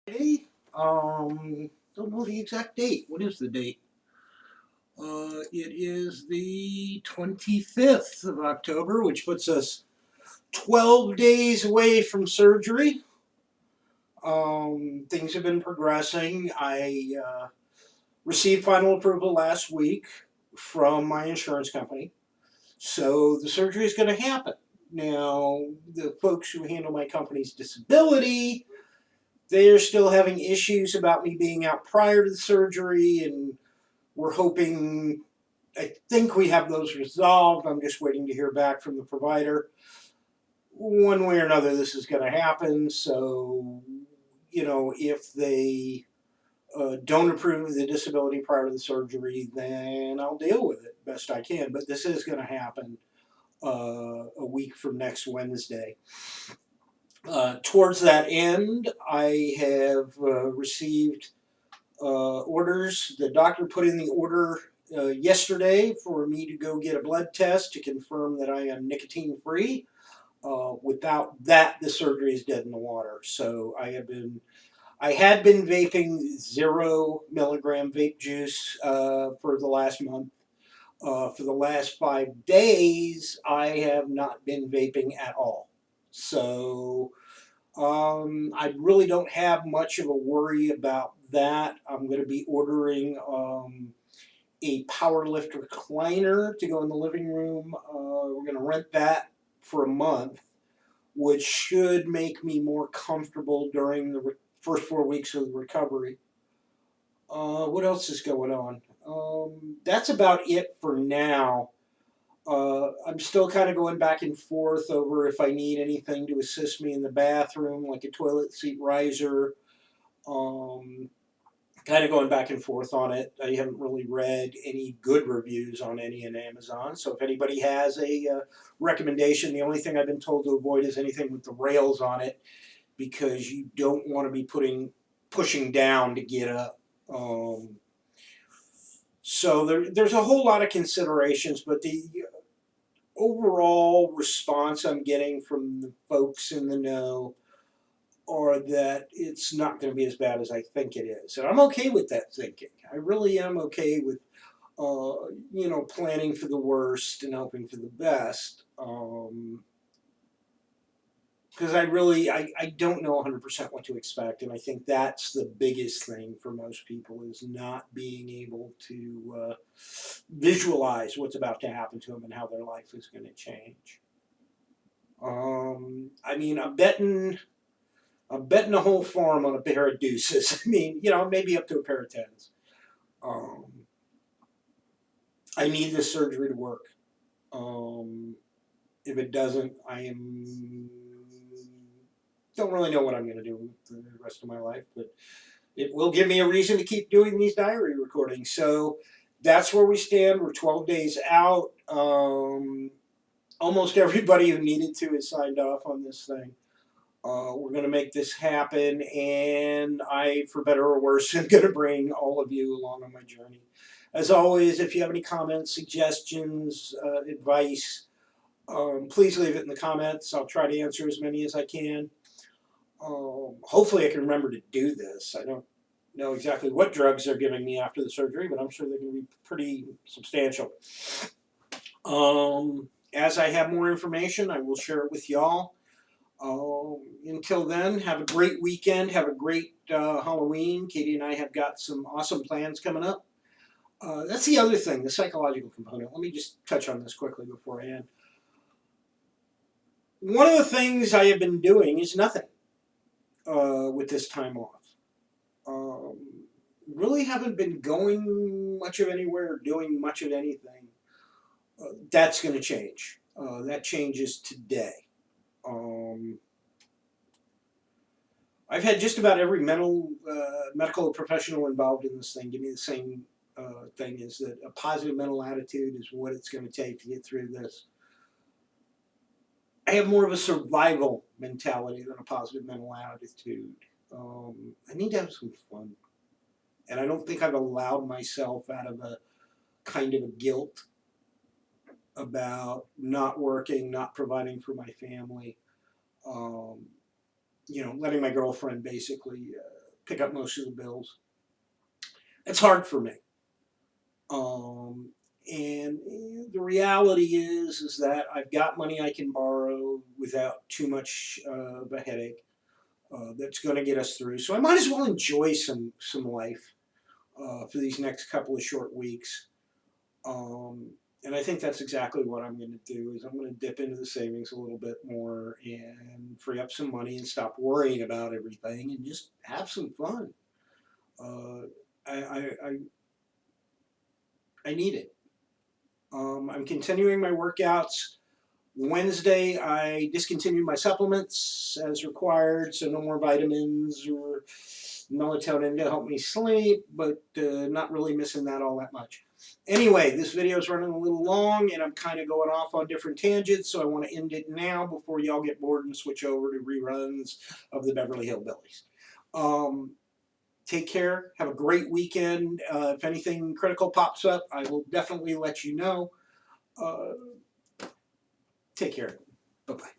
Hey, don't know the exact date. What is the date? It is the 25th of October, which puts us 12 days away from surgery. Things have been progressing. I received final approval last week from my insurance company. So the surgery is going to happen. Now, the folks who handle my company's disability, they're still having issues about me being out prior to the surgery, and we're hoping, I think we have those resolved. I'm just waiting to hear back from the provider. One way or another, this is going to happen. So, if they don't approve the disability prior to the surgery, then I'll deal with it best I can. But this is going to happen a week from next Wednesday. Towards that end, I have received orders. The doctor put in the order yesterday for me to go get a blood test to confirm that I am nicotine free. Without that, the surgery is dead in the water. So I had been vaping 0 milligram vape juice for the last month. For the last 5 days, I have not been vaping at all. So I really don't have much of a worry about that. I'm going to be ordering a power lift recliner to go in the living room. We're going to rent that for a month, which should make me more comfortable during the first 4 weeks of the recovery. What else is going on? That's about it for now. I'm still kind of going back and forth over if I need anything to assist me in the bathroom, like a toilet seat riser. Um, Kind of going back and forth on it. I haven't really read any good reviews on any in Amazon. So if anybody has a recommendation, the only thing I've been told to avoid is anything with the rails on it, because you don't want to be pushing down to get up. So there's a whole lot of considerations, but the overall response I'm getting from the folks in the know are that it's not going to be as bad as I think it is. And I'm okay with that thinking. I really am okay with, planning for the worst and hoping for the best. Because I don't know 100% what to expect. And I think that's the biggest thing for most people, is not being able to visualize what's about to happen to them and how their life is going to change. I mean, I'm betting a whole farm on a pair of deuces. I mean, maybe up to a pair of tens. Um, I need this surgery to work. Um, if it doesn't, I don't really know what I'm going to do with the rest of my life, but it will give me a reason to keep doing these diary recordings. So that's where we stand. We're 12 days out. Almost everybody who needed to has signed off on this thing. We're going to make this happen, and I, for better or worse, am going to bring all of you along on my journey. As always, if you have any comments, suggestions, advice, please leave it in the comments. I'll try to answer as many as I can. Hopefully, I can remember to do this. I don't know exactly what drugs they're giving me after the surgery, but I'm sure they're going to be pretty substantial. As I have more information, I will share it with y'all. Until then, have a great weekend. Have a great Halloween. Katie and I have got some awesome plans coming up. That's the other thing, the psychological component. Let me just touch on this quickly before I end. One of the things I have been doing is nothing with this time off. Um, really haven't been going much of anywhere or doing much of anything. That's going to change. That changes today. Um, I've had just about every medical professional involved in this thing give me the same thing: is that a positive mental attitude is what it's going to take to get through this. I have more of a survival mentality than a positive mental attitude. I need to have some fun, and I don't think I've allowed myself out of a kind of a guilt about not working, not providing for my family. Um, Letting my girlfriend basically pick up most of the bills. It's hard for me. And the reality is that I've got money I can borrow without too much of a headache. That's going to get us through. So I might as well enjoy some life for these next couple of short weeks. And I think that's exactly what I'm going to do. Is I'm going to dip into the savings a little bit more and free up some money and stop worrying about everything and just have some fun. I need it. I'm continuing my workouts. Wednesday, I discontinued my supplements as required, so no more vitamins or melatonin to help me sleep, but not really missing that all that much. Anyway, this video is running a little long, and I'm kind of going off on different tangents, so I want to end it now before y'all get bored and switch over to reruns of the Beverly Hillbillies. Take care. Have a great weekend. If anything critical pops up, I will definitely let you know. Take care. Bye-bye.